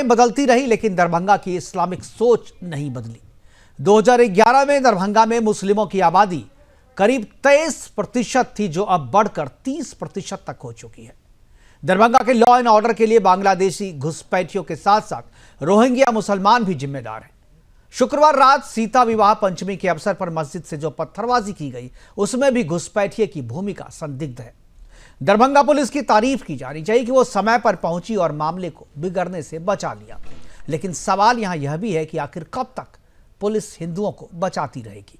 बदलती रही लेकिन दरभंगा की इस्लामिक सोच नहीं बदली। 2011 में दरभंगा में मुस्लिमों की आबादी करीब 23% थी, जो अब बढ़कर 30% तक हो चुकी है। दरभंगा के लॉ एंड ऑर्डर के लिए बांग्लादेशी घुसपैठियों के साथ साथ रोहिंग्या मुसलमान भी जिम्मेदार हैं। शुक्रवार रात सीता विवाह पंचमी के अवसर पर मस्जिद से जो पत्थरबाजी की गई, उसमें भी घुसपैठिए की भूमिका संदिग्ध है। दरभंगा पुलिस की तारीफ की जानी चाहिए कि वो समय पर पहुंची और मामले को बिगड़ने से बचा लिया, लेकिन सवाल यहां यह भी है कि आखिर कब तक पुलिस हिंदुओं को बचाती रहेगी।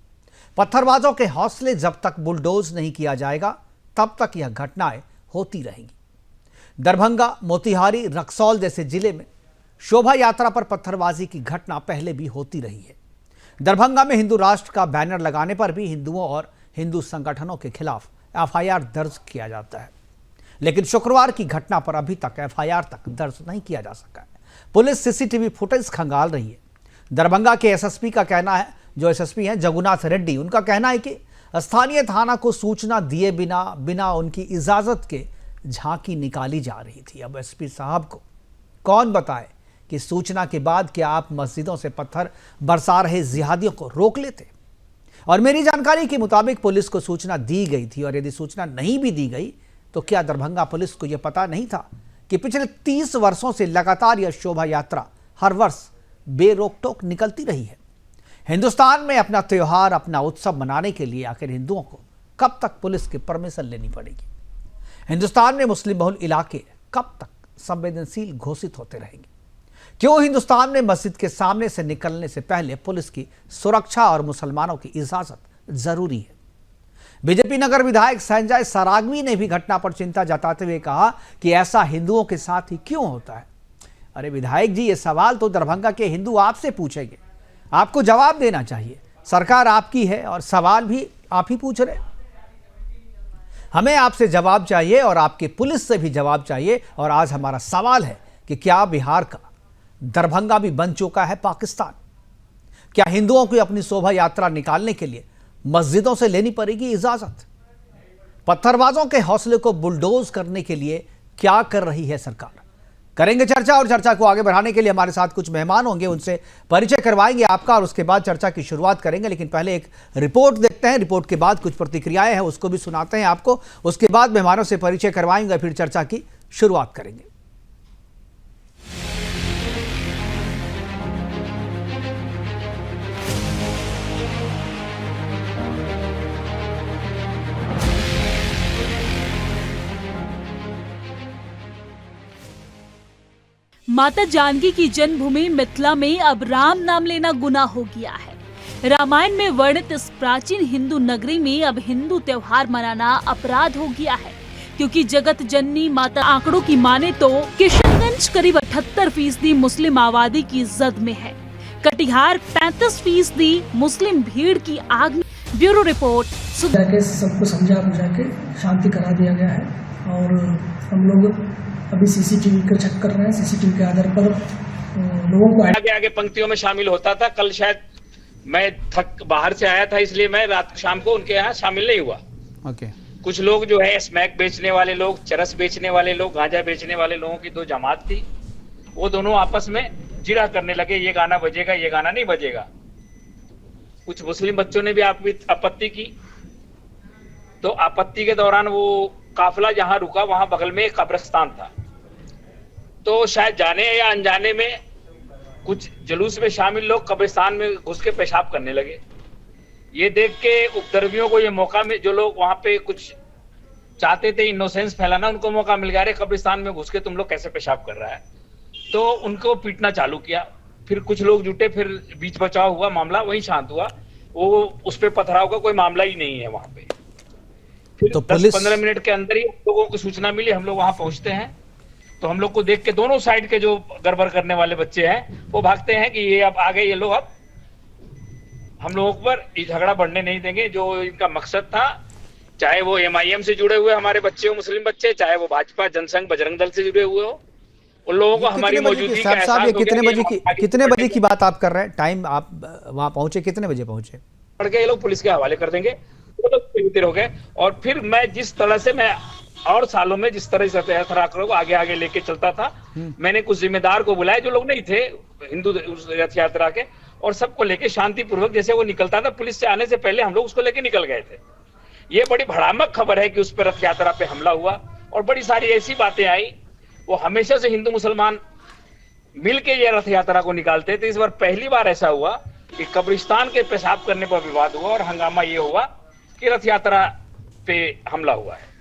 पत्थरबाजों के हौसले जब तक बुलडोज नहीं किया जाएगा, तब तक यह घटनाएं होती रहेंगी। दरभंगा, मोतिहारी, रक्सौल जैसे जिले में शोभा यात्रा पर पत्थरबाजी की घटना पहले भी होती रही है। दरभंगा में हिंदू राष्ट्र का बैनर लगाने पर भी हिंदुओं और हिंदू संगठनों के खिलाफ एफआईआर दर्ज किया जाता है, लेकिन शुक्रवार की घटना पर अभी तक एफआईआर तक दर्ज नहीं किया जा सका है। पुलिस सीसीटीवी फुटेज खंगाल रही है। दरभंगा के एसएसपी का कहना है, जो एसएसपी हैं जगुनाथ रेड्डी, उनका कहना है कि स्थानीय थाना को सूचना दिए बिना उनकी इजाजत के झांकी निकाली जा रही थी। अब एसपी साहब को कौन बताए कि सूचना के बाद क्या आप मस्जिदों से पत्थर बरसा रहे जिहादियों को रोक लेते। और मेरी जानकारी के मुताबिक पुलिस को सूचना दी गई थी, और यदि सूचना नहीं भी दी गई तो क्या दरभंगा पुलिस को यह पता नहीं था कि पिछले 30 वर्षों से लगातार यह शोभा यात्रा हर वर्ष बेरोक टोक निकलती रही है। हिंदुस्तान में अपना त्योहार, अपना उत्सव मनाने के लिए आखिर हिंदुओं को कब तक पुलिस की परमिशन लेनी पड़ेगी। हिंदुस्तान में मुस्लिम बहुल इलाके कब तक संवेदनशील घोषित होते रहेंगे। क्यों हिंदुस्तान में मस्जिद के सामने से निकलने से पहले पुलिस की सुरक्षा और मुसलमानों की इजाजत जरूरी है। बीजेपी नगर विधायक संजय सरागवी ने भी घटना पर चिंता जताते हुए कहा कि ऐसा हिंदुओं के साथ ही क्यों होता है। अरे विधायक जी, ये सवाल तो दरभंगा के हिंदू आपसे पूछेंगे, आपको जवाब देना चाहिए। सरकार आपकी है और सवाल भी आप ही पूछ रहे। हमें आपसे जवाब चाहिए और आपकी पुलिस से भी जवाब चाहिए। और आज हमारा सवाल है कि क्या बिहार का दरभंगा भी बन चुका है पाकिस्तान? क्या हिंदुओं को अपनी शोभा यात्रा निकालने के लिए मस्जिदों से लेनी पड़ेगी इजाजत? पत्थरबाजों के हौसले को बुलडोज करने के लिए क्या कर रही है सरकार? करेंगे चर्चा, और चर्चा को आगे बढ़ाने के लिए हमारे साथ कुछ मेहमान होंगे, उनसे परिचय करवाएंगे आपका और उसके बाद चर्चा की शुरुआत करेंगे। लेकिन पहले एक रिपोर्ट देखते हैं, रिपोर्ट के बाद कुछ प्रतिक्रियाएं हैं उसको भी सुनाते हैं आपको। उसके बाद मेहमानों से परिचय करवाएंगे, फिर चर्चा की शुरुआत करेंगे। माता जानकी की जन्मभूमि मिथिला में अब राम नाम लेना गुनाह हो गया है। रामायण में वर्णित इस प्राचीन हिंदू नगरी में अब हिंदू त्योहार मनाना अपराध हो गया है, क्योंकि जगत जननी माता आंकड़ों की माने तो किशनगंज करीब 78% मुस्लिम आबादी की जद में है। कटिहार 35% मुस्लिम भीड़ की आग में। Bureau report. सबको समझा बुझा के शांति करा दिया गया है और हम लोग अभी सीसीटीवी का चेक कर रहे हैं। सीसीटीवी के आधार पर लोगों को आगे पंक्तियों में शामिल होता था। कल शायद मैं बाहर से आया था, इसलिए मैं रात शाम को उनके यहाँ शामिल नहीं हुआ। कुछ लोग जो है स्मैक बेचने वाले लोग, चरस बेचने वाले लोग, गांजा बेचने वाले लोगों की दो जमात थी। वो दोनों आपस में जिरा करने लगे, ये गाना बजेगा, ये गाना नहीं बजेगा। कुछ मुस्लिम बच्चों ने भी आपत्ति की। तो आपत्ति के दौरान वो काफिला जहां रुका, वहां बगल में एक कब्रिस्तान था। तो शायद जाने या अनजाने में कुछ जुलूस में शामिल लोग कब्रिस्तान में घुस के पेशाब करने लगे। ये देख के उपद्रवियों को ये मौका में, जो लोग वहां पे कुछ चाहते थे इनोसेंस फैलाना, उनको मौका मिल गया। अरे कब्रिस्तान में घुस के तुम लोग कैसे पेशाब कर रहा है, तो उनको पीटना चालू किया। फिर कुछ लोग जुटे, फिर बीच बचाव हुआ, मामला वहीं शांत हुआ। वो उस पर पथराव का कोई मामला ही नहीं है वहां पे। फिर तो 10-15 मिनट के अंदर ही लोगों को सूचना मिली, हम लोग वहां पहुंचते हैं। तो हम लोग को देख के दोनों साइड के जो गड़बड़ करने वाले बच्चे हैं वो भागते हैं कि ये अब आ गए, ये लोग अब हम लोगों पर ये झगड़ा बढ़ने नहीं देंगे। जो इनका मकसद था, चाहे वो एमआईएम से जुड़े हुए हमारे बच्चे हो, मुस्लिम बच्चे, चाहे वो भाजपा, जनसंघ, बजरंग दल से जुड़े हुए हो, उन लोगों को हमारी मौजूदगी का एहसास हो गया। कितने बजे की बात आप कर रहे हैं? टाइम आप वहां पहुंचे, कितने बजे पहुंचे? पड़ गए, ये लोग पुलिस के हवाले कर देंगे। वो लोग हो गए। और फिर मैं जिस तरह से मैं और सालों में जिस तरह से रथ यात्रा को आगे आगे लेके चलता था, मैंने कुछ जिम्मेदार को बुलाया जो लोग नहीं थे हिंदू उस रथ यात्रा के, और सबको लेके शांतिपूर्वक जैसे वो निकलता था, पुलिस से आने से पहले हम लोग उसको लेके निकल गए थे। ये बड़ी भड़ामक खबर है कि उस पर रथ यात्रा पे हमला हुआ और बड़ी सारी ऐसी बातें आई। वो हमेशा से हिंदू मुसलमान मिलके ये रथ यात्रा को निकालते थे। इस बार पहली बार ऐसा हुआ कि कब्रिस्तान के पेशाब करने पर विवाद हुआ और हंगामा ये हुआ कि रथ यात्रा पे हमला हुआ है।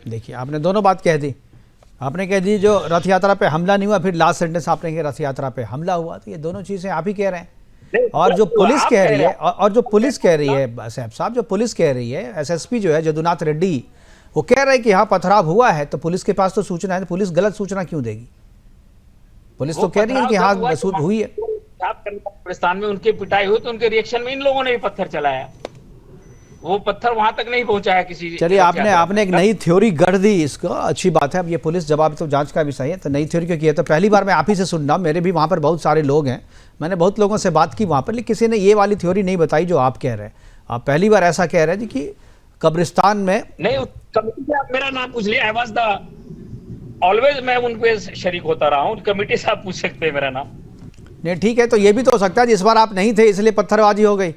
देखिए, आपने दोनों बात कह दी। आपने कह दी जो रथ यात्रा पे हमला नहीं हुआ, फिर लास्ट सेंटेंस आपने कहा रथ यात्रा पे हमला हुआ। तो ये दोनों चीज़ें आप ही कह रहे हैं। और जो पुलिस कह रही है और जो पुलिस कह रही है सैफ साहब, जो पुलिस कह रही है, एसएसपी जो है जदुनाथ रेड्डी, वो कह रहे हैं कि यहाँ पथराव हुआ है, तो पुलिस के पास तो सूचना है, तो पुलिस गलत सूचना क्यों देगी? पुलिस तो कह रही है कि हाँ हुई है। कब्रिस्तान में उनकी पिटाई हुई तो उनके रिएक्शन में इन लोगों ने भी पत्थर चलाया। वो पत्थर वहां तक नहीं पहुंचा है किसी। चलिए, आपने एक नई थ्योरी गढ़ दी, इसको अच्छी बात है। अब ये पुलिस जवाब तो जांच का विषय है, तो नई थ्योरी क्यों किया? तो पहली बार मैं आप ही से सुन रहा हूँ। मेरे भी वहाँ पर बहुत सारे लोग हैं, मैंने बहुत लोगों से बात की वहाँ पर, लेकिन किसी ने ये वाली थ्योरी नहीं बताई जो आप कह रहे हैं। आप पहली बार ऐसा कह रहे हैं कि कब्रिस्तान में नहीं, कमेटी से आप मेरा नाम पूछ लिया। आई वाज द ऑलवेज, मैं उन पे शरीक होता रहा हूँ। कमेटी से आप पूछ सकते हैं मेरा नाम। नहीं, ठीक है, तो ये भी तो हो सकता है इस बार आप नहीं थे इसलिए पत्थरबाजी हो गई।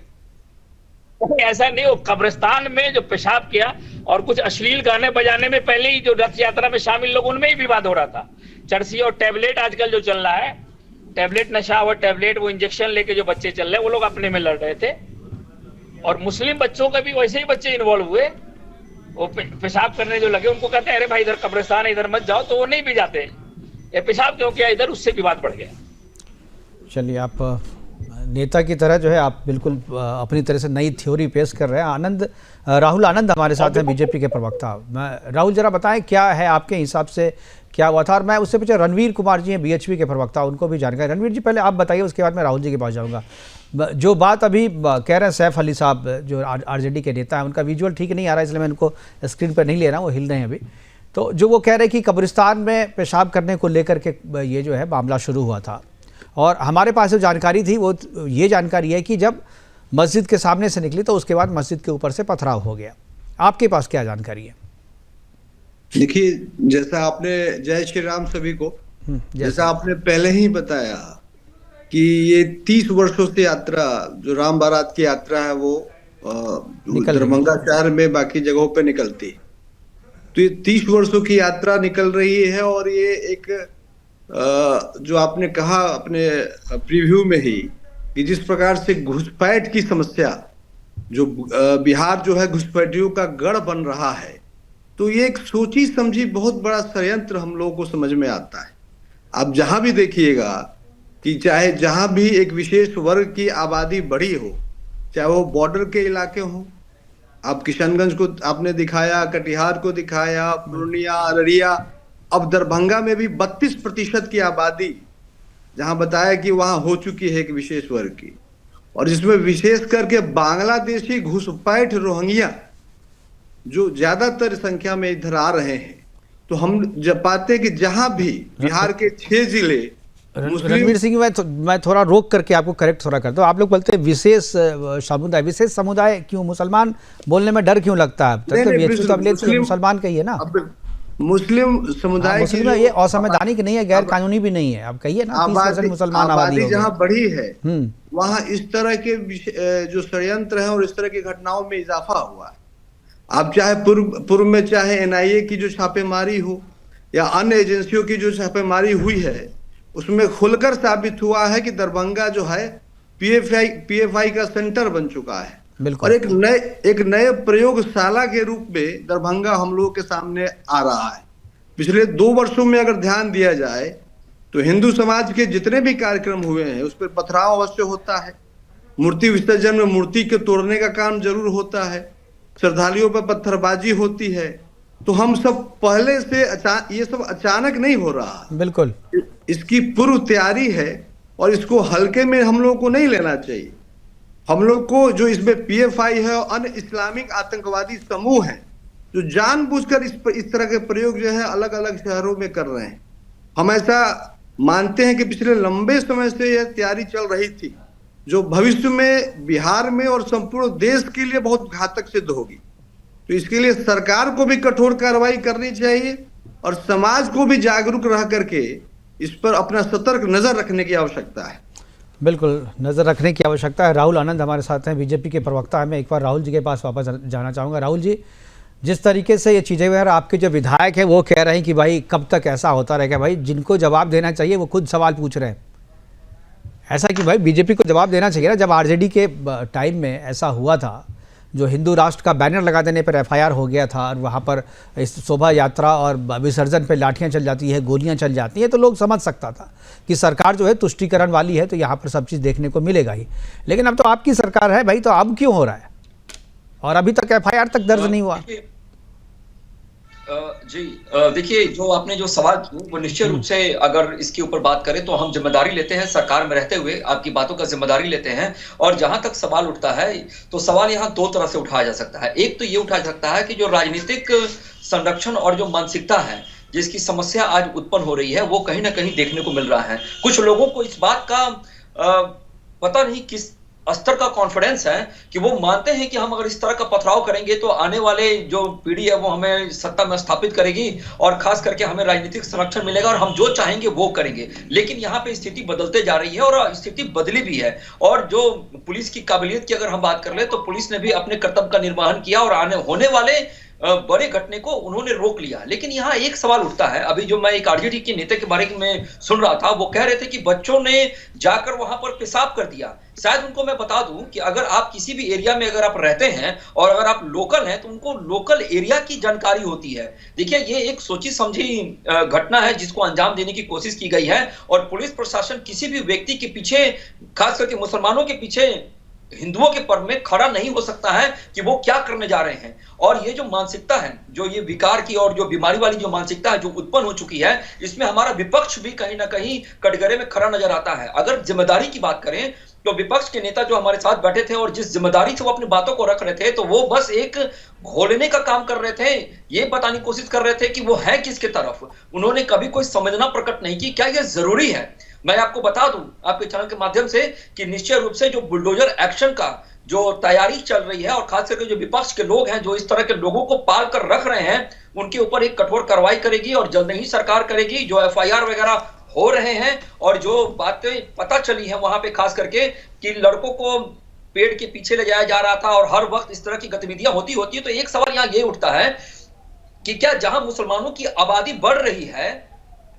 ऐसा नहीं हो, कब्रिस्तान में जो पेशाब किया और कुछ अश्लील गाने बजाने में पहले ही जो रथ यात्रा में शामिल लोग, उनमें ही विवाद हो रहा था। चरसी और टैबलेट आजकल जो चल रहा है, टैबलेट नशा और टैबलेट वो इंजेक्शन लेके जो बच्चे चल रहे हैं, वो लोग अपने में लड़ रहे थे। और मुस्लिम बच्चों का भी वैसे ही बच्चे इन्वॉल्व हुए। वो पेशाब करने जो लगे, उनको कहते हैं अरे भाई इधर कब्रिस्तान है, इधर मत जाओ, तो वो नहीं भी जाते। ये पेशाब क्यों किया इधर, उससे विवाद बढ़ गया। चलिए, आप नेता की तरह जो है आप बिल्कुल अपनी तरह से नई थ्योरी पेश कर रहे हैं। राहुल आनंद हमारे साथ हैं, बीजेपी के प्रवक्ता। राहुल, जरा बताएं क्या है आपके हिसाब से क्या हुआ था? और मैं उससे पीछे रणवीर कुमार जी हैं, बीएचपी के प्रवक्ता, उनको भी जानकारी। रणवीर जी, पहले आप बताइए, उसके बाद मैं राहुल जी के पास जाऊँगा। जो बात अभी कह रहे हैं सैफ अली साहब, जो आरजेडी के नेता हैं, उनका विजुअल ठीक नहीं आ रहा है, इसलिए मैं उनको स्क्रीन पर नहीं ले रहा हूँ, वो हिल रहे हैं अभी। तो जो वो कह रहे हैं कि कब्रिस्तान में पेशाब करने को लेकर के ये जो है मामला शुरू हुआ था, और हमारे पास जो जानकारी थी वो ये जानकारी है कि जब मस्जिद के सामने से निकली तो उसके बाद मस्जिद के ऊपर से पथराव हो गया। आपके पास क्या जानकारी है? देखिए, जैसा आपने, जय श्री राम सभी को, जैसा आपने पहले ही बताया कि ये 30 वर्षों से यात्रा, जो राम बारात की यात्रा है, वो दरभंगा शहर में बाकी जगहों पे निकलती। तो ये 30 वर्षों की यात्रा निकल रही है। और ये एक जो आपने कहा अपने प्रीव्यू में ही कि जिस प्रकार से घुसपैठ की समस्या, जो बिहार जो है घुसपैठियों का गढ़ बन रहा है, तो ये एक सोची समझी बहुत बड़ा षड्यंत्र हम लोगों को समझ में आता है। आप जहां भी देखिएगा कि चाहे जहां भी एक विशेष वर्ग की आबादी बढ़ी हो, चाहे वो बॉर्डर के इलाके हों, आप किशनगंज को आपने दिखाया, कटिहार को दिखाया, पूर्णिया, अररिया, अब दरभंगा में भी 32% की आबादी जहां बताया कि वहां हो चुकी है एक विशेष वर्ग की, और जिसमें विशेष करके बांग्लादेशी घुसपैठ रोहिंग्या जो ज्यादातर संख्या में इधर आ रहे हैं। तो हम जब पाते हैं कि जहां भी बिहार के 6 जिले, रणवीर सिंह, मैं थोड़ा रोक करके आपको करेक्ट थोड़ा करता हूँ। आप लोग बोलते हैं विशेष समुदाय, विशेष समुदाय क्यों? मुसलमान बोलने में डर क्यों लगता है? तो मुसलमान कहिए ना। मुस्लिम समुदाय की ये असंवैधानिक नहीं है, गैर कानूनी भी नहीं है, आप कहिए ना। 30% मुसलमान आबादी जहाँ बढ़ी है वहाँ इस तरह के जो षड्यंत्र है और इस तरह की घटनाओं में इजाफा हुआ है। आप चाहे पूर्व में चाहे एनआईए की जो छापेमारी हो या अन्य एजेंसियों की जो छापेमारी हुई है, उसमें खुलकर साबित हुआ है कि दरभंगा जो है पीएफआई का सेंटर बन चुका है। और एक नए प्रयोगशाला के रूप में दरभंगा हम लोगों के सामने आ रहा है। पिछले 2 वर्षों में अगर ध्यान दिया जाए तो हिंदू समाज के जितने भी कार्यक्रम हुए हैं उस पर पथराव अवश्य होता है। मूर्ति विसर्जन में मूर्ति के तोड़ने का काम जरूर होता है, श्रद्धालुओं पर पत्थरबाजी होती है। तो हम सब पहले से ये सब अचानक नहीं हो रहा, बिल्कुल इसकी पूर्व तैयारी है और इसको हल्के में हम लोग को नहीं लेना चाहिए। हम लोग को जो इसमें पीएफआई है और अन्य इस्लामिक आतंकवादी समूह हैं जो जानबूझकर इस तरह के प्रयोग जो है अलग अलग शहरों में कर रहे हैं। हम ऐसा मानते हैं कि पिछले लंबे समय से यह तैयारी चल रही थी जो भविष्य में बिहार में और संपूर्ण देश के लिए बहुत घातक सिद्ध होगी। तो इसके लिए सरकार को भी कठोर कार्रवाई करनी चाहिए और समाज को भी जागरूक रह करके इस पर अपना सतर्क नजर रखने की आवश्यकता है। बिल्कुल, नज़र रखने की आवश्यकता है। राहुल आनंद हमारे साथ हैं, बीजेपी के प्रवक्ता हैं। मैं एक बार राहुल जी के पास वापस जाना चाहूँगा। राहुल जी, जिस तरीके से ये चीज़ें हुई, आपके जो विधायक हैं वो कह रहे हैं कि भाई कब तक ऐसा होता रहेगा, भाई जिनको जवाब देना चाहिए वो खुद सवाल पूछ रहे हैं। ऐसा कि भाई बीजेपी को जवाब देना चाहिए ना, जब आरजेडी के टाइम में ऐसा हुआ था, जो हिंदू राष्ट्र का बैनर लगा देने पर एफआईआर हो गया था और वहाँ पर इस शोभा यात्रा और विसर्जन पे लाठियाँ चल जाती है, गोलियाँ चल जाती हैं, तो लोग समझ सकता था कि सरकार जो है तुष्टीकरण वाली है, तो यहाँ पर सब चीज़ देखने को मिलेगा ही। लेकिन अब तो आपकी सरकार है भाई, तो अब क्यों हो रहा है और अभी तक एफआईआर तक दर्ज नहीं हुआ? जी देखिए, जो आपने जो सवाल किए वो निश्चित रूप से अगर इसके ऊपर बात करें तो हम जिम्मेदारी लेते हैं, सरकार में रहते हुए आपकी बातों का जिम्मेदारी लेते हैं। और जहां तक सवाल उठता है तो सवाल यहाँ दो तरह से उठाया जा सकता है। एक तो ये उठाया जा सकता है कि जो राजनीतिक संरक्षण और जो मानसिकता है जिसकी समस्या आज उत्पन्न हो रही है वो कहीं ना कहीं देखने को मिल रहा है। कुछ लोगों को इस बात का पता नहीं किस स्तर का कॉन्फिडेंस है कि वो मानते हैं कि हम अगर इस तरह का पथराव करेंगे तो आने वाले जो पीढ़ी है वो हमें सत्ता में स्थापित करेगी और खास करके हमें राजनीतिक संरक्षण मिलेगा और हम जो चाहेंगे वो करेंगे। लेकिन यहाँ पे स्थिति बदलते जा रही है और स्थिति बदली भी है। और जो पुलिस की काबिलियत की अगर हम बात कर ले तो पुलिस ने भी अपने कर्तव्य का निर्वहन किया और होने वाले बड़े घटने को उन्होंने रोक लिया। लेकिन यहाँ एक सवाल उठता है, अभी जो मैं एक आरजेडी के नेता के बारे में सुन रहा था, वो कह रहे थे कि बच्चों ने जाकर वहां पर पेशाब कर दिया। शायद उनको मैं बता दूं कि अगर आप किसी भी एरिया में अगर आप रहते हैं और अगर आप लोकल हैं तो उनको लोकल एरिया की जानकारी होती है। देखिए, ये एक सोची समझी घटना है जिसको अंजाम देने की कोशिश की गई है और पुलिस प्रशासन किसी भी व्यक्ति के पीछे, खास करके मुसलमानों के पीछे, हिंदुओं के पर में खड़ा नहीं हो सकता है कि वो क्या करने जा रहे हैं। और ये जो मानसिकता है, जो ये विकार की और जो बीमारी वाली जो मानसिकता है जो उत्पन्न हो चुकी है, इसमें हमारा विपक्ष भी कहीं ना कहीं कटघरे में खड़ा नजर आता है। अगर जिम्मेदारी की बात करें तो विपक्ष के नेता जो हमारे साथ बैठे थे और जिस जिम्मेदारी से वो अपनी बातों को रख रहे थे, तो वो बस एक घोलने का काम कर रहे थे, ये बताने की कोशिश कर रहे थे कि वो है किसके तरफ। उन्होंने कभी कोई संवेदना प्रकट नहीं की। क्या ये जरूरी है? मैं आपको बता दूं आपके चैनल के माध्यम से कि निश्चय रूप से जो बुलडोजर एक्शन का जो तैयारी चल रही है और खास करके जो विपक्ष के लोग हैं जो इस तरह के लोगों को पाल कर रख रहे हैं, उनके ऊपर एक कठोर कार्रवाई करेगी और जल्द ही सरकार करेगी। जो एफआईआर वगैरह हो रहे हैं और जो बातें पता चली हैं वहां पे खास करके कि लड़कों को पेड़ के पीछे ले जाया जा रहा था और हर वक्त इस तरह की गतिविधियां होती है, तो एक सवाल यहाँ ये उठता है कि क्या जहां मुसलमानों की आबादी बढ़ रही है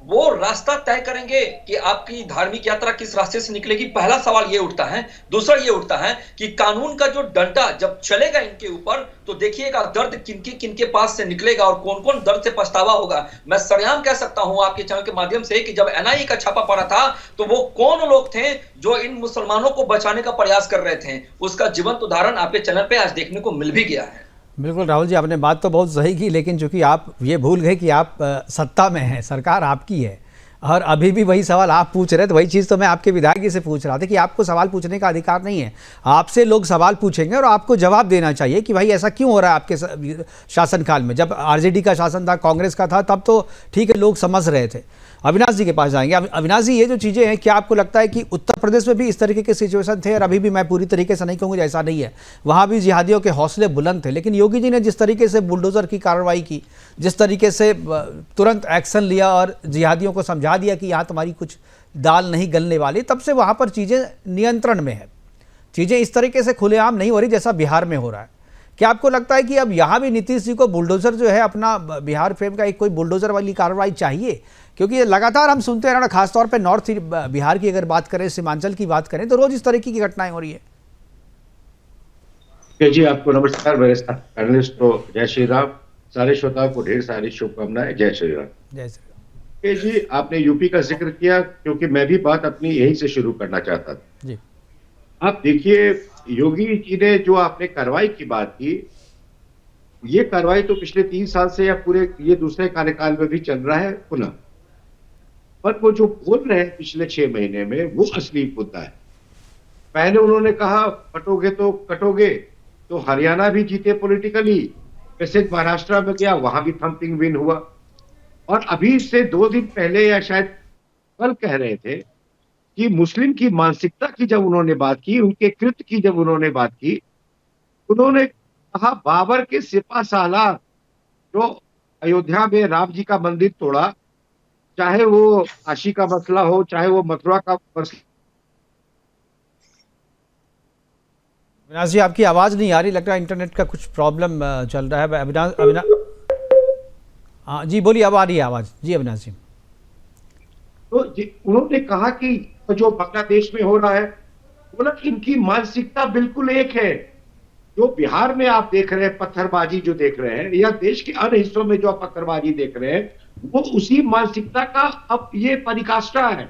वो रास्ता तय करेंगे कि आपकी धार्मिक यात्रा किस रास्ते से निकलेगी? पहला सवाल ये उठता है। दूसरा ये उठता है कि कानून का जो डंडा जब चलेगा इनके ऊपर तो देखिएगा दर्द किनके पास से निकलेगा और कौन कौन दर्द से पछतावा होगा। मैं सरेआम कह सकता हूं आपके चैनल के माध्यम से कि जब एनआईए का छापा पड़ा था तो वो कौन लोग थे जो इन मुसलमानों को बचाने का प्रयास कर रहे थे, उसका जीवंत उदाहरण आपके चैनल पे आज देखने को मिल भी गया है। बिल्कुल राहुल जी, आपने बात तो बहुत सही की, लेकिन चूंकि आप ये भूल गए कि आप सत्ता में हैं, सरकार आपकी है और अभी भी वही सवाल आप पूछ रहे हैं। तो वही चीज़ तो मैं आपके विधायक जी से पूछ रहा था कि आपको सवाल पूछने का अधिकार नहीं है। आपसे लोग सवाल पूछेंगे और आपको जवाब देना चाहिए कि भाई ऐसा क्यों हो रहा है आपके शासनकाल में। जब आरजेडी का शासन था, कांग्रेस का था, तब तो ठीक है, लोग समझ रहे थे। अविनाश जी के पास जाएंगे। अविनाश जी, ये जो चीज़ें हैं, क्या आपको लगता है कि उत्तर प्रदेश में भी इस तरीके के सिचुएशन थे? और अभी भी मैं पूरी तरीके से नहीं कहूँगा ऐसा नहीं है, वहाँ भी जिहादियों के हौसले बुलंद थे, लेकिन योगी जी ने जिस तरीके से बुलडोज़र की कार्रवाई की, जिस तरीके से तुरंत एक्शन लिया और जिहादियों को समझा दिया कि यहाँ तुम्हारी कुछ दाल नहीं गलने वाली, तब से वहाँ पर चीज़ें नियंत्रण में है। चीज़ें इस तरीके से खुलेआम नहीं हो रही जैसा बिहार में हो रहा है। क्या आपको लगता है कि अब यहाँ भी नीतीश जी को बुलडोज़र जो है अपना बिहार फेम का एक कोई बुलडोज़र वाली कार्रवाई चाहिए? क्योंकि लगातार हम सुनते हैं ना, खासतौर पे नॉर्थ बिहार की अगर बात करें, सीमांचल की बात करें, तो रोज इस तरीके की घटनाएं हो रही है। जी, आपको नमस्कार। मेरे साथ पैनलिस्ट को जय श्री राम, सारे श्रोताओं को ढेर सारी शुभकामनाएं। जय श्री राम। जय श्री राम। जी, आपने यूपी का जिक्र किया क्योंकि मैं भी बात अपनी यहीं से शुरू करना चाहता था जी। आप देखिए, योगी जी ने जो आपने कार्रवाई की बात की, ये कार्रवाई तो पिछले 3 साल से या पूरे ये दूसरे कार्यकाल में भी चल रहा है पुनः, पर वो जो बोल रहे हैं पिछले 6 महीने में वो असली मुद्दा है। पहले उन्होंने कहा कटोगे तो कटोगे, तो हरियाणा भी जीते पॉलिटिकली, वैसे महाराष्ट्र में गया, वहां भी थंपिंग विन हुआ। और अभी से 2 दिन पहले या शायद कल कह रहे थे कि मुस्लिम की मानसिकता की जब उन्होंने बात की, उनके कृत्य की जब उन्होंने बात की, उन्होंने कहा बाबर के सिपा सालार जो अयोध्या में राम जी का मंदिर तोड़ा, चाहे वो काशी का मसला हो, चाहे वो मथुरा का मसला। अविनाश जी, आपकी आवाज नहीं आ रही, लगता है इंटरनेट का कुछ प्रॉब्लम चल रहा है। अविनाश अविनाश हाँ जी बोलिए, अब आ रही है आवाज जी अविनाश जी। तो उन्होंने कहा कि जो बांग्लादेश में हो रहा है, बोला इनकी मानसिकता बिल्कुल एक है। जो बिहार में आप देख रहे हैं पत्थरबाजी जो देख रहे हैं, या देश के अन्य हिस्सों में जो आप पत्थरबाजी देख रहे हैं, वो उसी मानसिकता का अब ये परिकाष्ठा है।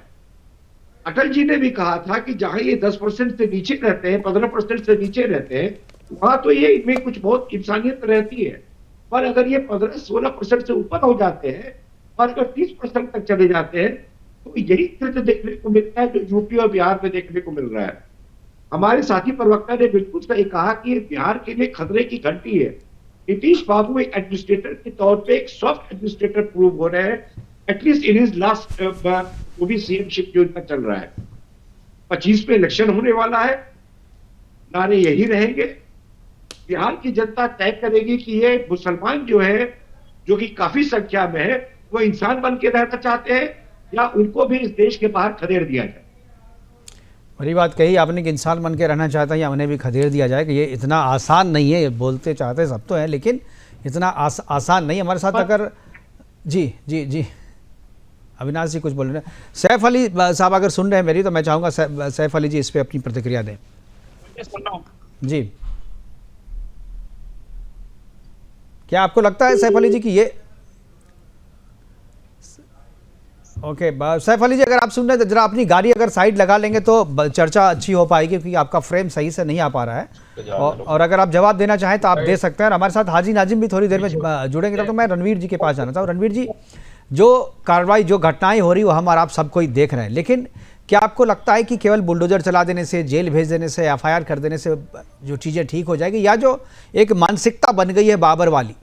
अटल जी ने भी कहा था कि जहां ये 10% से नीचे रहते हैं, 15% से नीचे रहते हैं, वहां तो ये इनमें कुछ बहुत इंसानियत रहती है। पर अगर ये 15-16% से ऊपर हो जाते हैं और अगर 30% तक चले जाते हैं, तो यही चित्र देखने को मिलता है जो यूपी और बिहार में देखने को मिल रहा है। हमारे साथी प्रवक्ता ने बिल्कुल सही कहा कि ये बिहार के लिए खतरे की घंटी है। नीतीश बाबू एक एडमिनिस्ट्रेटर के तौर पे एक सॉफ्ट एडमिनिस्ट्रेटर प्रूव हो रहे हैं, एटलीस्ट इन हिज लास्ट वो भी सीएमशिप जो इनका चल रहा है। 25 में इलेक्शन होने वाला है, नारे यही रहेंगे। बिहार की जनता तय करेगी कि ये मुसलमान जो है, जो कि काफी संख्या में है, वो इंसान बन के रहना चाहते हैं या उनको भी इस देश के बाहर खदेड़ दिया जाए। बड़ी बात कही आपने कि इंसान बन के रहना चाहता है या उन्हें भी खदेड़ दिया जाए, कि ये इतना आसान नहीं है। ये बोलते चाहते सब तो है, लेकिन इतना आसान नहीं। हमारे साथ अगर जी जी जी अविनाश जी कुछ बोल रहे हैं। सैफ अली साहब अगर सुन रहे हैं मेरी, तो मैं चाहूँगा सैफ अली जी इस पर अपनी प्रतिक्रिया दें। जी, क्या आपको लगता है सैफ अली जी कि ये ओके सैफ अली जी अगर आप सुन रहे हैं तो जरा अपनी गाड़ी अगर साइड लगा लेंगे तो चर्चा अच्छी हो पाएगी, क्योंकि आपका फ्रेम सही से नहीं आ पा रहा है। और अगर आप जवाब देना चाहें तो आप दे सकते हैं। और हमारे साथ हाजी नाजिम भी थोड़ी देर में जुड़ेंगे। तो मैं रणवीर जी के पास जाना चाहूँ। रणवीर जी, जो कार्रवाई जो घटनाएं हो रही वो हम और आप सब कोई देख रहे हैं, लेकिन क्या आपको लगता है कि केवल बुलडोजर चला देने से, जेल भेज देने से, FIR कर देने से जो चीज़ें ठीक हो जाएगी, या जो एक मानसिकता बन गई है बाबर वाली,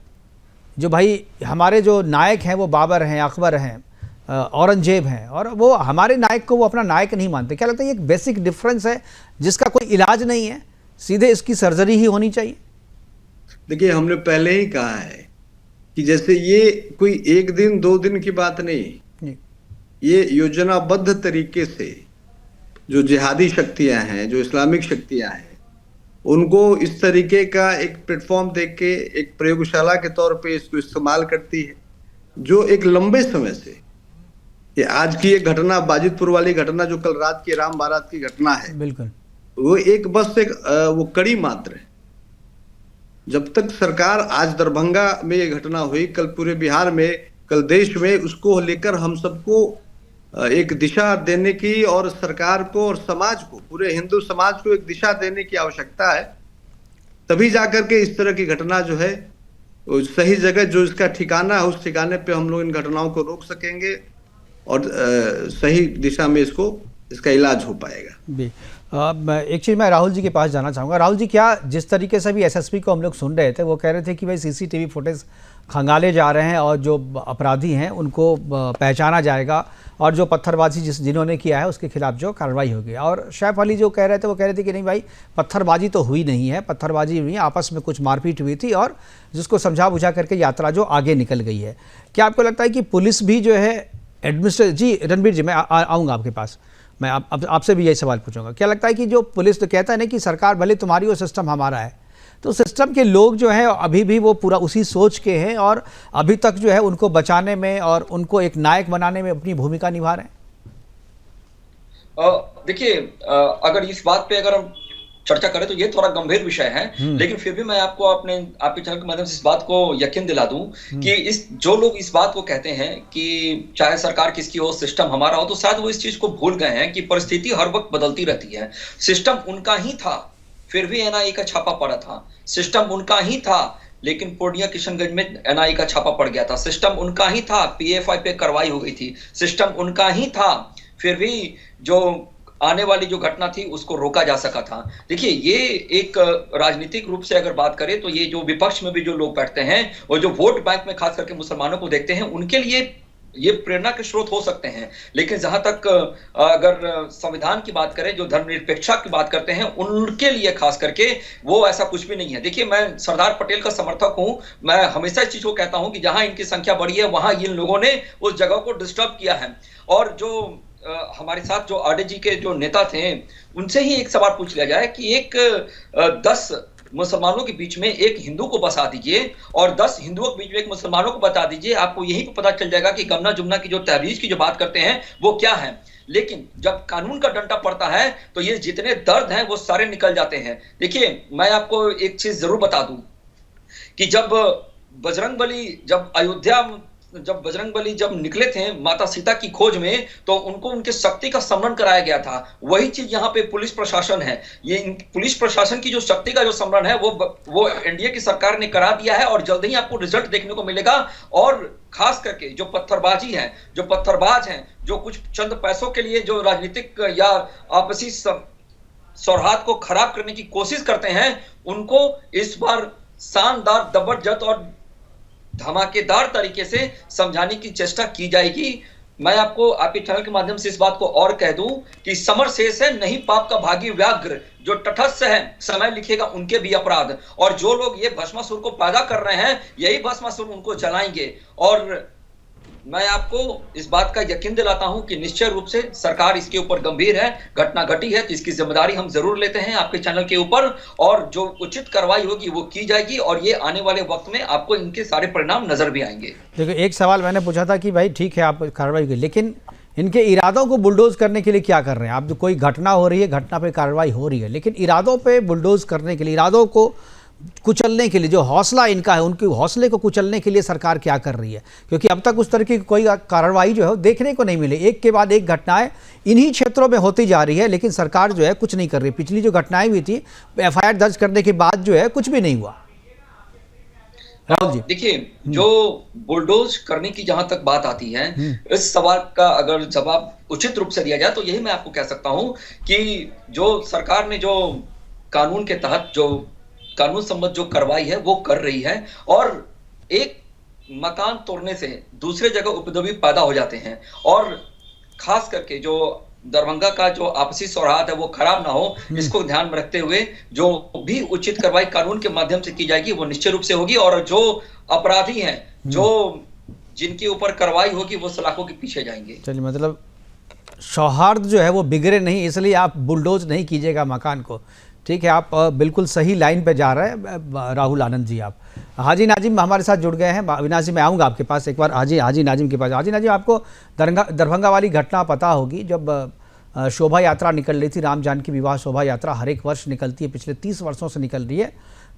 जो भाई हमारे जो नायक हैं वो बाबर हैं, अकबर हैं, औरंगजेब हैं, और वो हमारे नायक को वो अपना नायक नहीं मानते? क्या लगता है ये एक बेसिक डिफरेंस है जिसका कोई इलाज नहीं है, सीधे इसकी सर्जरी ही होनी चाहिए? देखिए, हमने पहले ही कहा है कि जैसे ये कोई 1 दिन 2 दिन की बात नहीं, ये योजनाबद्ध तरीके से जो जिहादी शक्तियां हैं, जो इस्लामिक शक्तियां हैं, उनको इस तरीके का एक प्लेटफॉर्म देके के एक प्रयोगशाला के तौर पे इसको इस्तेमाल करती है, जो एक लंबे समय से, ये आज की एक घटना, बाजितपुर वाली घटना जो कल रात की राम बारात की घटना है, बिल्कुल वो एक बस एक वो कड़ी मात्र है। जब तक सरकार, आज दरभंगा में ये घटना हुई, कल पूरे बिहार में, कल देश में, उसको लेकर हम सबको एक दिशा देने की, और सरकार को और समाज को, पूरे हिंदू समाज को एक दिशा देने की आवश्यकता है। तभी जाकर के इस तरह की घटना जो है सही जगह, जो इसका ठिकाना है, उस ठिकाने पे हम लोग इन घटनाओं को रोक सकेंगे और सही दिशा में इसका इलाज हो पाएगा। एक चीज़ मैं राहुल जी के पास जाना चाहूँगा। राहुल जी, क्या जिस तरीके से भी SSP को हम लोग सुन रहे थे, वो कह रहे थे कि भाई CCTV फुटेज खंगाले जा रहे हैं और जो अपराधी हैं उनको पहचाना जाएगा, और जो पत्थरबाजी जिन्होंने किया है उसके खिलाफ जो कार्रवाई होगी। और सैफ अली जो कह रहे थे वो कह रहे थे कि नहीं भाई, पत्थरबाजी तो हुई नहीं है, पत्थरबाजी हुई, आपस में कुछ मारपीट हुई थी, और जिसको समझा बुझा करके यात्रा जो आगे निकल गई है। क्या आपको लगता है कि पुलिस भी जो है एडमिनिस्ट्रेशन, जी रणबीर जी मैं आऊँगा आपके पास, मैं आपसे भी यही सवाल पूछूंगा। क्या लगता है कि जो पुलिस तो कहता है ना कि सरकार भले तुम्हारी हो, सिस्टम हमारा है, तो सिस्टम के लोग जो हैं अभी भी वो पूरा उसी सोच के हैं, और अभी तक जो है उनको बचाने में और उनको एक नायक बनाने में अपनी भूमिका निभा रहे हैं? देखिए, अगर इस बात पे अगर हम चर्चा करें तो ये थोड़ा गंभीर विषय है, लेकिन फिर भी मैं आपको आपके चैनल के माध्यम से इस बात को यकीन दिला दूं कि जो लोग इस बात को कहते हैं कि चाहे सरकार किसकी हो, सिस्टम हमारा हो, तो शायद वो इस चीज को भूल गए हैं कि परिस्थिति हर वक्त बदलती रहती है। सिस्टम उनका ही था, फिर भी NIA का छापा पड़ा था। सिस्टम उनका ही था, लेकिन पूर्णिया किशनगंज में NIA का छापा पड़ गया था। सिस्टम उनका ही था, PFI पे कार्रवाई हो गई थी। सिस्टम उनका ही था, फिर भी जो आने वाली जो घटना थी उसको रोका जा सका था। देखिए, ये एक राजनीतिक रूप से अगर बात करें तो ये जो विपक्ष में भी जो लोग बैठते हैं और जो वोट बैंक में खास करके मुसलमानों को देखते हैं, उनके लिए ये प्रेरणा के स्रोत हो सकते हैं, लेकिन जहां तक अगर संविधान की बात करें, जो धर्मनिरपेक्षता की बात करते हैं, उनके लिए खास करके वो ऐसा कुछ भी नहीं है। देखिए, मैं सरदार पटेल का समर्थक हूं, मैं हमेशा इस चीज को कहता हूं कि जहां इनकी संख्या बढ़ी है वहां इन लोगों ने उस जगह को डिस्टर्ब किया है। और जो हमारे साथ जो आरजेडी के जो नेता थे, उनसे ही एक सवाल पूछ लिया जाए कि एक 10 मुसलमानों के बीच में एक हिंदू को बसा दीजिए और 10 हिंदुओं के बीच में एक मुसलमानों को बता दीजिए, आपको यही पता चल जाएगा कि गमना जुमना की जो तहरीज की जो बात करते हैं वो क्या है। लेकिन जब कानून का डंडा पड़ता है तो ये जितने दर्द हैं वो सारे निकल जाते हैं। देखिए, मैं आपको एक चीज जरूर बता दूं कि जब बजरंगबली जब निकले थे माता सीता की खोज में, तो उनको उनके शक्ति का स्मरण कराया गया था। वही चीज यहाँ पे पुलिस प्रशासन है। ये पुलिस प्रशासन की जो शक्ति का जो स्मरण है वो एनडीए की सरकार ने करा दिया है और जल्द ही आपको रिजल्ट देखने को मिलेगा। और खास करके जो पत्थरबाजी है, जो पत्थरबाज हैं, जो कुछ चंद पैसों के लिए जो राजनीतिक या आपसी सौहार्द को खराब करने की कोशिश करते हैं, उनको इस बार शानदार, जबरदस्त और धमाकेदार तरीके से समझाने की चेष्टा की जाएगी। मैं आपको आपके चैनल के माध्यम से इस बात को और कह दूं कि समर शेष है, नहीं पाप का भागी व्याघ्र, जो तटस्थ है समय लिखेगा उनके भी अपराध। और जो लोग ये भस्मासुर को पैदा कर रहे हैं, यही भस्मासुर उनको जलाएंगे। और मैं आपको इस बात का यकीन दिलाता हूं कि निश्चय रूप से सरकार इसके ऊपर गंभीर है। घटना घटी है तो इसकी जिम्मेदारी हम जरूर लेते हैं आपके चैनल के ऊपर, और जो उचित कार्रवाई होगी वो की जाएगी और ये आने वाले वक्त में आपको इनके सारे परिणाम नजर भी आएंगे। देखिए, एक सवाल मैंने पूछा था कि भाई ठीक है आप कार्रवाई की, लेकिन इनके इरादों को बुलडोज करने के लिए क्या कर रहे हैं आप? जो कोई घटना हो रही है, घटना पे कार्रवाई हो रही है, लेकिन इरादों पे बुलडोज करने के लिए, इरादों को कुचलने के लिए, जो हौसला इनका है, उनके हौसले को कुचलने के लिए सरकार क्या कर रही है? क्योंकि अब तक उस तरह की कोई कार्रवाई जो है देखने को नहीं मिली। एक के बाद एक घटनाएं इन्हीं क्षेत्रों में होती जा रही है, लेकिन सरकार जो है कुछ नहीं कर रही। पिछली जो घटनाएं हुई थी, एफआईआर दर्ज करने के बाद जो है कुछ भी नहीं हुआ। राहुल जी, देखिए, जो बुलडोज करने की जहां तक बात आती है, इस सवाल का अगर जवाब उचित रूप से दिया जाए तो यही मैं आपको कह सकता हूं कि जो सरकार ने जो कानून के तहत जो कानून सम्मत जो कार्रवाई है वो कर रही है, और एक मकान तोड़ने से दूसरे जगह उपद्रवी पैदा हो जाते हैं। और खास करके जो दरभंगा का जो आपसी सौहार्द है वो खराब ना हो, इसको ध्यान में रखते हुए जो भी उचित कार्रवाई कानून के माध्यम से की जाएगी वो निश्चित रूप से होगी। और जो अपराधी हैं, जो जिनके ऊपर कार्रवाई होगी, वो सलाखों के पीछे जाएंगे। चलिए, मतलब सौहार्द जो है वो बिगड़े नहीं, इसलिए आप बुलडोज नहीं कीजिएगा मकान को। ठीक है, आप बिल्कुल सही लाइन पे जा रहे हैं राहुल आनंद जी। आप हाजी नाजिम हमारे साथ जुड़ गए हैं। अविनाश जी, मैं आऊँगा आपके पास एक बार, हाजी नाजिम के पास। हाजी नाजिम, आपको दरभंगा वाली घटना पता होगी, जब शोभा यात्रा निकल रही थी, राम जानकी विवाह शोभा यात्रा हर एक वर्ष निकलती है, पिछले 30 वर्षों से निकल रही है।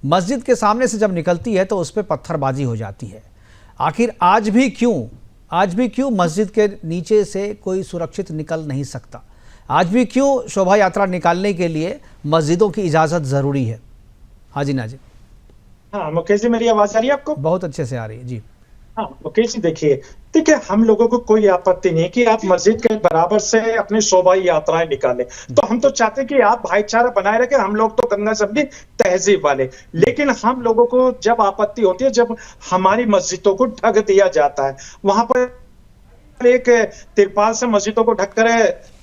मस्जिद के सामने से जब निकलती है तो उस पर पत्थरबाजी हो जाती है। आखिर आज भी क्यों मस्जिद के नीचे से कोई सुरक्षित निकल नहीं सकता? आज भी क्यों शोभा यात्रा निकालने के लिए मस्जिदों की इजाज़त ज़रूरी है? हाजी नाजिम। हाँ मुकेश जी, मेरी आवाज़ आ रही है आपको? बहुत अच्छे से आ रही है जी। हाँ मुकेश जी, देखिए हम लोगों को कोई आपत्ति नहीं कि आप मस्जिद के बराबर से अपनी शोभा यात्राएं निकालें, तो हम तो चाहते हैं कि आप भाईचारा बनाए रखें। हम लोग तो गंगा जमनी तहजीब वाले, लेकिन हम लोगों को जब आपत्ति होती है जब हमारी मस्जिदों को ढक दिया जाता है। वहां पर एक तिरपाल से मस्जिदों को ढककर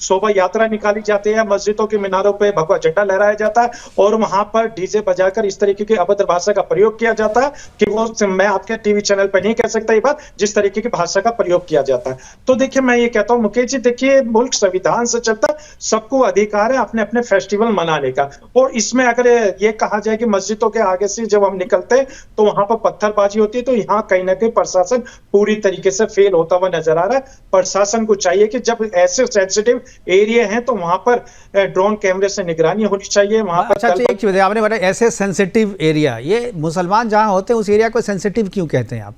शोभा यात्रा निकाली जाती है, मस्जिदों के मीनारों पे भगवा झंडा लहराया जाता है और वहां पर डीजे बजाकर इस तरीके की अभद्र भाषा का प्रयोग किया जाता है कि वो मैं आपके टीवी चैनल पर नहीं कह सकता ये बात, जिस तरीके की भाषा का प्रयोग किया जाता है। तो देखिए, मैं ये कहता हूँ मुकेश जी, देखिए मुल्क संविधान से चलता है, सबको अधिकार है अपने अपने फेस्टिवल मनाने का। और इसमें अगर ये कहा जाए कि मस्जिदों के आगे से जब हम निकलते हैं तो वहां पर पत्थरबाजी होती है, तो यहाँ कहीं ना कहीं प्रशासन पूरी तरीके से फेल होता हुआ नजर आ रहा है। प्रशासन को चाहिए कि जब ऐसे सेंसिटिव एरिया हैं तो वहां पर ड्रोन कैमरे से निगरानी होनी चाहिए। वहां पर अच्छा, एक चीज आपने बताया, ऐसे सेंसिटिव एरिया, ये मुसलमान जहां होते हैं उस एरिया को सेंसिटिव क्यों कहते हैं आप?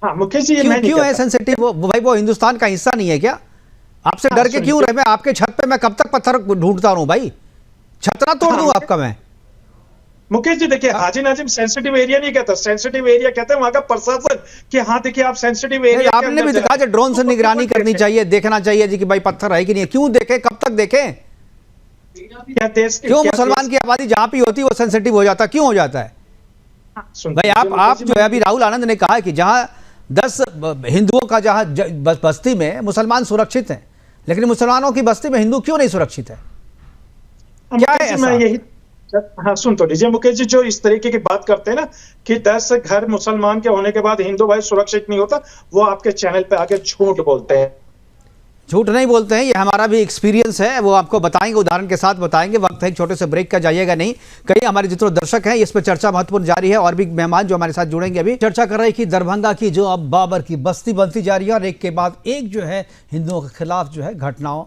हाँ मुकेश जी, क्यों है सेंसिटिव? वो हिंदुस्तान का हिस्सा नहीं है क्या? आपसे डर के क्यों रहे? मैं आपके छत पे मैं कब तक पत्थर ढूंढता रहूं भाई? छत ना तोड़ दूं आपका मैं? मुकेश जी देखिए, हाजी नाजिम सेंसिटिव एरिया नहीं कहता, सेंसिटिव एरिया कहते हैं वहां का प्रशासन कि हाँ देखिए आप सेंसिटिव एरिया। आपने भी कहा कि ड्रोन से निगरानी करनी चाहिए, देखना चाहिए जी कि भाई पत्थर है कि नहीं। क्यों देखें, कब तक देखें? क्यों मुसलमान की आबादी जहां भी होती है वो सेंसिटिव हो जाता, क्यों हो जाता है भाई? आप जो है अभी राहुल आनंद ने कहा कि जहां 10 हिंदुओं का जहाँ बस्ती में मुसलमान सुरक्षित हैं, लेकिन मुसलमानों की बस्ती में हिंदू क्यों नहीं सुरक्षित है? क्या है ऐसा? मैं यही हाँ सुन तो लीजिए मुकेश जी, जो इस तरीके की बात करते हैं ना कि 10 घर मुसलमान के होने के बाद हिंदू भाई सुरक्षित नहीं होता, वो आपके चैनल पे आके झूठ बोलते हैं। झूठ नहीं बोलते हैं, ये हमारा भी एक्सपीरियंस है, वो आपको बताएंगे, उदाहरण के साथ बताएंगे। वक्त है एक छोटे से ब्रेक का, जाइएगा नहीं कहीं। हमारे जितने दर्शक हैं इस पर चर्चा महत्वपूर्ण जारी है, और भी मेहमान जो हमारे साथ जुड़ेंगे अभी चर्चा कर रहे हैं कि दरभंगा की जो अब बाबर की बस्ती बनती जा रही है, और एक के बाद एक जो है हिंदुओं के खिलाफ जो है घटनाओं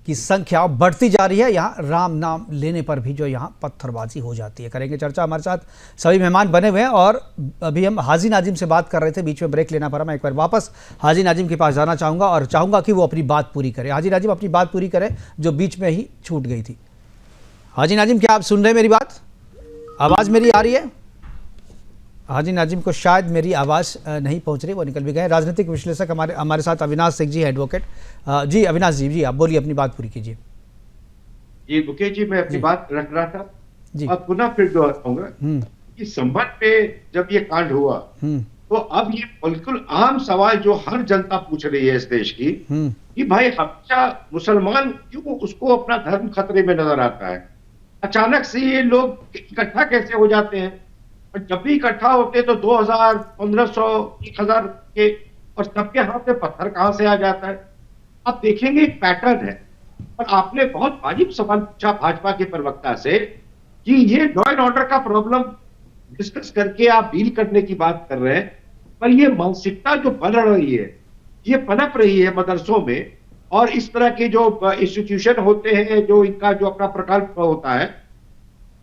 की संख्या बढ़ती जा रही है। यहाँ राम नाम लेने पर भी जो यहाँ पत्थरबाजी हो जाती है। करेंगे चर्चा, हमारे साथ सभी मेहमान बने हुए हैं। और अभी हम हाजी नाजिम से बात कर रहे थे, बीच में ब्रेक लेना पड़ा। मैं एक बार वापस हाजी नाजिम के पास जाना चाहूँगा और चाहूँगा कि वो अपनी बात पूरी करे। हाजी नाजिम अपनी बात पूरी करें जो बीच में ही छूट गई थी। हाजी नाजिम, क्या आप सुन रहे हैं मेरी बात? आवाज़ मेरी आ रही है? हाजी नाजिम को शायद मेरी आवाज़ नहीं पहुंच रही, वो निकल भी गए। राजनीतिक विश्लेषक हमारे साथ अविनाश सिंह जी, एडवोकेट जी। अविनाश जी आप बोलिए, अपनी बात पूरी कीजिए। जी मुकेश जी, मैं अपनी बात रख रहा था जी। और पुनः फिर दोहराऊंगा कि संभल पे जब ये कांड हुआ तो अब ये बिल्कुल आम सवाल जो हर जनता पूछ रही है इस देश की कि भाई हमेशा मुसलमान क्यों उसको अपना धर्म खतरे में नजर आता है? अचानक से ये लोग इकट्ठा कैसे हो जाते हैं? जब भी इकट्ठा होते तो 2000, 1500, 1000 के, और सबके हाथ में पत्थर कहां से आ जाता है? आप देखेंगे एक पैटर्न है। और आपने बहुत वाजिब सवाल पूछा भाजपा के प्रवक्ता से कि ये लॉ एंड ऑर्डर का प्रॉब्लम डिस्कस करके आप डील करने की बात कर रहे हैं, पर ये मानसिकता जो बन रही है, ये पनप रही है मदरसों में, और इस तरह के जो इंस्टीट्यूशन होते हैं, जो इनका जो अपना प्रकल्प होता है,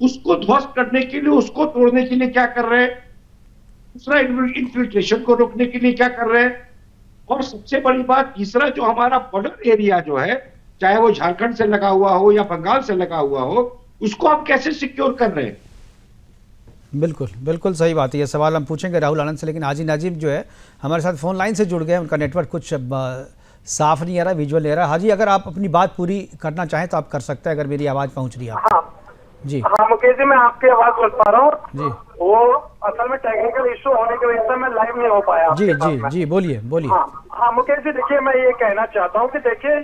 उसको ध्वस्त करने के लिए, उसको तोड़ने के लिए क्या कर रहे हैं? दूसरा, इन्फिल्ट्रेशन को रोकने के लिए क्या कर रहे हैं? और सबसे बड़ी बात, तीसरा, जो हमारा बॉर्डर एरिया जो है, चाहे वो झारखंड से लगा हुआ हो या बंगाल से लगा हुआ हो, उसको आप कैसे सिक्योर कर रहे हैं? बिल्कुल बिल्कुल सही बात है। ये सवाल हम पूछेंगे राहुल आनंद से, लेकिन हाजी नाजिम जो है हमारे साथ फोन लाइन से जुड़ गए, उनका नेटवर्क कुछ साफ नहीं आ रहा, विजुअल ले रहा है। हाजी, अगर आप अपनी बात पूरी करना चाहें तो आप कर सकते हैं, अगर मेरी आवाज़ पहुँच रही है आपको। हाँ जी हाँ मुकेश जी, मैं आपकी आवाज सुन पा रहा हूँ जी। वो असल में टेक्निकल इशू होने की वजह से मैं लाइव नहीं हो पाया। जी जी जी, बोलिए बोलिए। हाँ मुकेश जी, देखिए मैं ये कहना चाहता हूँ कि देखिए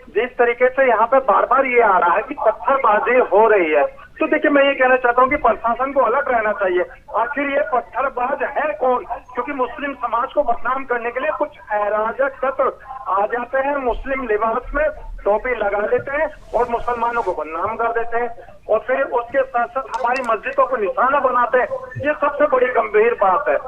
जिस तरीके से यहाँ पे बार बार ये आ रहा है कि पत्थरबाजी हो रही है, तो देखिए मैं ये कहना चाहता हूँ कि प्रशासन को अलर्ट रहना चाहिए। आखिर ये पत्थरबाज है कौन? क्योंकि मुस्लिम समाज को बदनाम करने के लिए कुछ अराजक तत्व आ जाते हैं, मुस्लिम लिबास में टोपी लगा लेते हैं और मुसलमानों को बदनाम कर देते हैं, और फिर उसके साथ साथ हमारी मस्जिदों को निशाना बनाते हैं। ये सबसे बड़ी गंभीर बात है।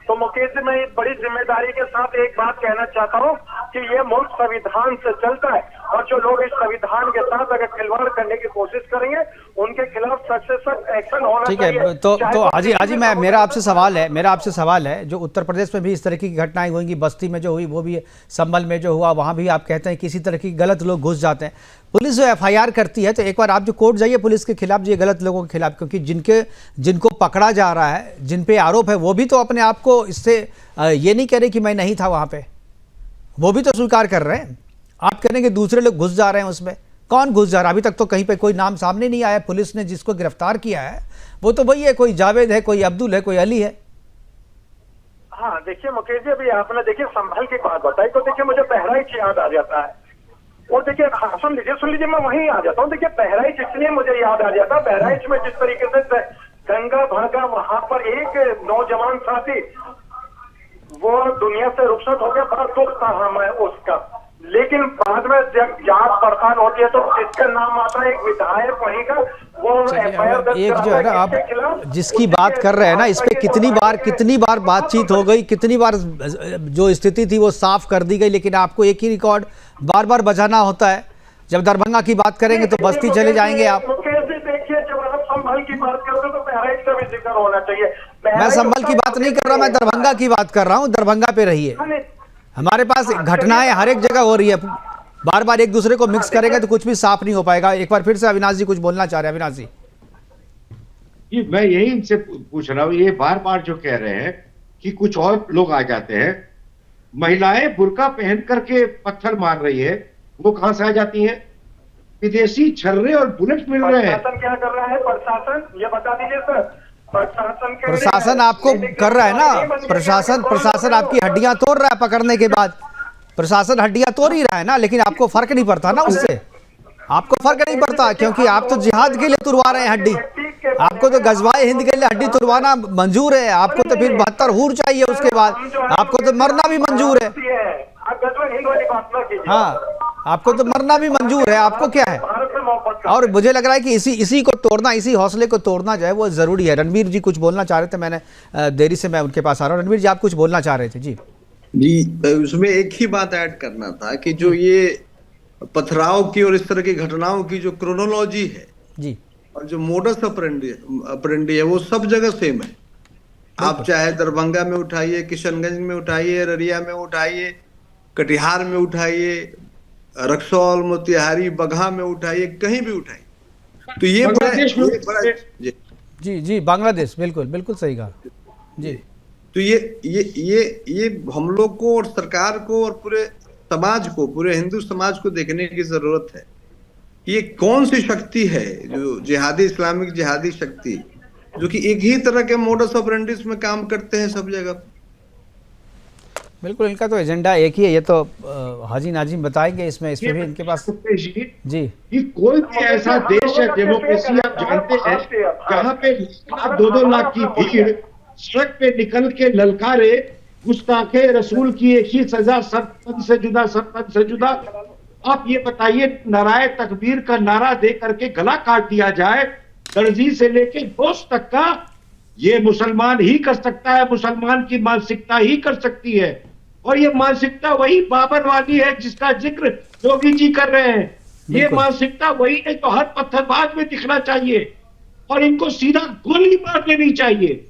तो मुकेश जी, मैं बड़ी जिम्मेदारी के साथ एक बात कहना चाहता हूँ कि ये मुल्क संविधान से चलता है, और जो लोग इस संविधान के साथ अगर खिलवाड़ करने की कोशिश करेंगे, उनके खिलाफ सख्त से सख्त एक्शन होना ठीक चाहिए। है। तो हाजी मेरा आपसे सवाल है, जो उत्तर प्रदेश में भी इस तरह की घटनाएं हुई, बस्ती में जो हुई, वो भी संभल में जो हुआ, वहाँ भी आप कहते हैं किसी तरह की गलत लोग घुस जाते हैं, पुलिस जो FIR करती है, तो एक बार आप जो कोर्ट जाइए पुलिस के खिलाफ, ये गलत लोगों के खिलाफ, क्योंकि जिनको पकड़ा जा रहा है, जिन पे आरोप है, वो भी तो अपने आप को इससे ये नहीं कह रहे कि मैं नहीं था वहाँ पे, वो भी तो स्वीकार कर रहे हैं। आप कह रहे हैं कि दूसरे लोग घुस जा रहे हैं, उसमें कौन घुस जा रहा है? अभी तक तो कहीं पे कोई नाम सामने नहीं आया। पुलिस ने जिसको गिरफ्तार किया है वो तो वही है, कोई जावेद है, कोई अब्दुल है, कोई अली है। हाँ देखिए मुकेश जी, अभी आपने देखिए संभल की बात बताई, तो देखिए मुझे बहराइच याद आ जाता है। और देखिए हाँ सुन लीजिए, मैं वहीं आ जाता हूँ। देखिए बहराइच इसलिए मुझे याद आ जाता है, बहराइच में जिस तरीके से गंगा भागा, वहां पर एक नौजवान साथी वो दुनिया से रुखसत हो गया, बड़ा दुख था हमें उसका। लेकिन बाद में जब जांच पड़ताल होती है तो जिसका नाम आता है एक विधायक वहीं का, वो FIR एक जो है ना, आप जिसकी बात कर रहे हैं ना, इस पे कितनी बार बातचीत हो गई, कितनी बार जो स्थिति थी वो साफ कर दी गई, लेकिन आपको एक ही रिकॉर्ड बार बार बजाना होता है। जब दरभंगा की बात करेंगे तो बस्ती चले जाएंगे आप। देखिए जब आप संभल की बात करते तो बहराइच का भी जिक्र होना चाहिए। मैं संभल की बात नहीं कर रहा, मैं दरभंगा की बात कर रहा हूँ। दरभंगा पे रहिए, हमारे पास घटनाएं हर एक जगह हो रही है। बार बार एक दूसरे को मिक्स करेगा तो कुछ भी साफ नहीं हो पाएगा। एक बार फिर से अविनाश जी कुछ बोलना चाह रहे हैं। अविनाश जी, मैं यही इनसे पूछ रहा हूँ, ये बार बार जो कह रहे हैं कि कुछ और लोग आ जाते हैं, महिलाएं बुर्का पहन करके पत्थर मार रही है, वो कहां से आ जाती हैं? विदेशी छर्रे और बुलेट मिल रहे हैं। प्रशासन क्या कर रहा है? प्रशासन ये बता दीजिए सर, प्रशासन आपको कर रहा है ना, प्रशासन आपकी हड्डियां तोड़ रहा है पकड़ने के बाद, प्रशासन हड्डियां तोड़ ही रहा है ना, लेकिन आपको फर्क नहीं पड़ता ना उससे, आपको फर्क नहीं पड़ता क्योंकि आप तो जिहाद के लिए तुड़वा रहे हैं हड्डी, आपको तो गजवाए हिंद के लिए हड्डी तुड़वाना मंजूर है, आपको तो फिर 72 हूर चाहिए, उसके बाद आपको तो मरना भी मंजूर है। हाँ, आपको तो मरना भी मंजूर है, आपको क्या है। और मुझे लग रहा है कि इसी को तोड़ना, इसी हौसले को तोड़ना जो है वो जरूरी है। रणवीर जी कुछ बोलना चाह रहे थे, मैंने देरी से मैं उनके पास आ रहा हूँ। रणवीर जी आप कुछ बोलना चाह रहे थे। जी उसमें एक ही बात ऐड करना था कि जो ये पथराव की और इस तरह की घटनाओं की जो क्रोनोलॉजी है जी, और जो मोडस ऑपरेंडी है वो सब जगह सेम है। आप चाहे दरभंगा में उठाइए, किशनगंज में उठाइए, अररिया में उठाइए, कटिहार में उठाइए, रक्सौल, मोतिहारी, बगहा में उठाइए, कहीं भी उठाइए, तो ये बड़ा जी बांग्लादेश, बिल्कुल सही कहा जी। तो ये हम लोग को और सरकार को और पूरे समाज को, पूरे हिंदू समाज को देखने की जरूरत है। ये कौन सी शक्ति है जो जिहादी, इस्लामिक जिहादी शक्ति, जो कि एक ही तरह के मोडस ऑपरेंडिस में काम करते हैं सब जगह। बिल्कुल, इनका तो एजेंडा एक ही है। ये तो हाजी नाजिम बताएंगे इसमें भी इनके पास जी। कि कोई भी ऐसा देश है, डेमोक्रेसी आप जानते हैं, जहाँ पे 2-2 लाख की भीड़ सड़क पे निकल के ललकारे गुस्ताखे रसूल की एक ही सजा, सरपंच से जुदा। आप ये बताइए, नाराए तकबीर का नारा दे करके गला काट दिया जाए, दर्जी से लेके दोस्त तक का, ये मुसलमान ही कर सकता है, मुसलमान की मानसिकता ही कर सकती है। और ये मानसिकता वही बाबरवादी है जिसका जिक्र योगी जी कर रहे हैं। ये मानसिकता वही है तो हर पत्थरबाज में दिखना चाहिए और इनको सीधा गोली मार देनी चाहिए।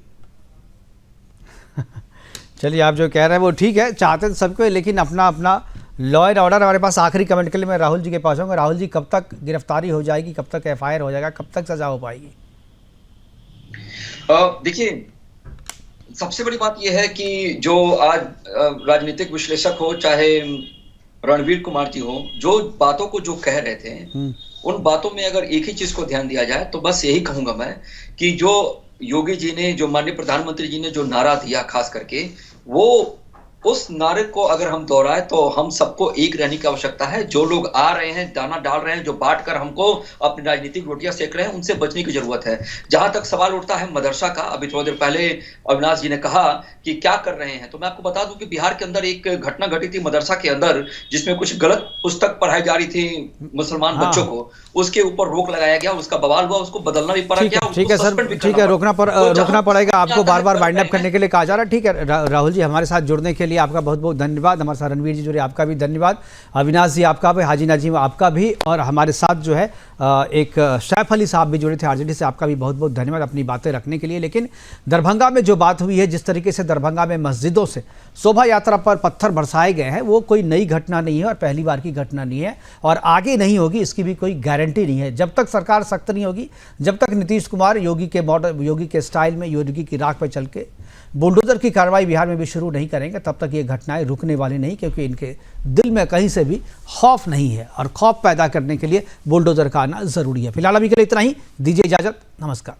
चलिए, आप जो कह रहे हैं वो ठीक है, चाहते सबको, लेकिन अपना लॉ एंड ऑर्डर। हमारे पास आखिरी कमेंट के लिए मैं राहुल जी के पास आऊँगा। राहुल जी, कब तक गिरफ्तारी हो जाएगी, कब तक FIR हो जाएगा, कब तक सजा हो पाएगी? देखिए, सबसे बड़ी बात यह है कि जो आज राजनीतिक विश्लेषक हो, चाहे रणवीर कुमार जी हो, जो बातों को जो कह रहे थे, उन बातों में अगर एक ही चीज को ध्यान दिया जाए तो बस यही कहूंगा मैं कि जो योगी जी ने, जो माननीय प्रधानमंत्री जी ने जो नारा दिया, खास करके वो, उस नारे को अगर हम दोहराए तो हम सबको एक रहने की आवश्यकता है। जो लोग आ रहे हैं, दाना डाल रहे हैं, जो बांट कर हमको अपनी राजनीतिक रोटियां सेक रहे हैं, उनसे बचने की जरूरत है। जहां तक सवाल उठता है मदरसा का, अभी थोड़ी देर पहले अविनाश जी ने कहा कि क्या कर रहे हैं, तो मैं आपको बता दूं कि बिहार के अंदर एक घटना घटी थी मदरसा के अंदर, जिसमें कुछ गलत पुस्तक पढ़ाई जा रही थी मुसलमान बच्चों को, उसके ऊपर रोक लगाया गया, उसका बवाल हुआ, उसको बदलना भी पड़ा। ठीक है सर, ठीक है, रोकना पड़ेगा आपको, बार वाइंड अप करने के लिए कहा जा रहा है। ठीक है राहुल जी, हमारे साथ जुड़ने के लिए आपका बहुत बहुत धन्यवाद। हमारे साथ रणवीर जी जुड़े, आपका भी धन्यवाद। अविनाश जी आपका भी, हाजी नाजिम आपका भी, और हमारे साथ जो है एक सैफ अली साहब भी जुड़े थे RJD से, आपका भी बहुत बहुत धन्यवाद अपनी बातें रखने के लिए। लेकिन दरभंगा में जो बात हुई है, जिस तरीके से दरभंगा में मस्जिदों से शोभा यात्रा पर पत्थर बरसाए गए हैं, वो कोई नई घटना नहीं है और पहली बार की घटना नहीं है, और आगे नहीं होगी इसकी भी कोई गारंटी नहीं है। जब तक सरकार सख्त नहीं होगी, जब तक नीतीश कुमार योगी के स्टाइल में, योगी की राह पर चल के बुलडोजर की कार्रवाई बिहार में भी शुरू नहीं करेंगे, तब तक ये घटनाएं रुकने वाली नहीं, क्योंकि इनके दिल में कहीं से भी खौफ नहीं है, और खौफ पैदा करने के लिए बुलडोजर का आना जरूरी है। फिलहाल अभी के लिए इतना ही, दीजिए इजाजत, नमस्कार।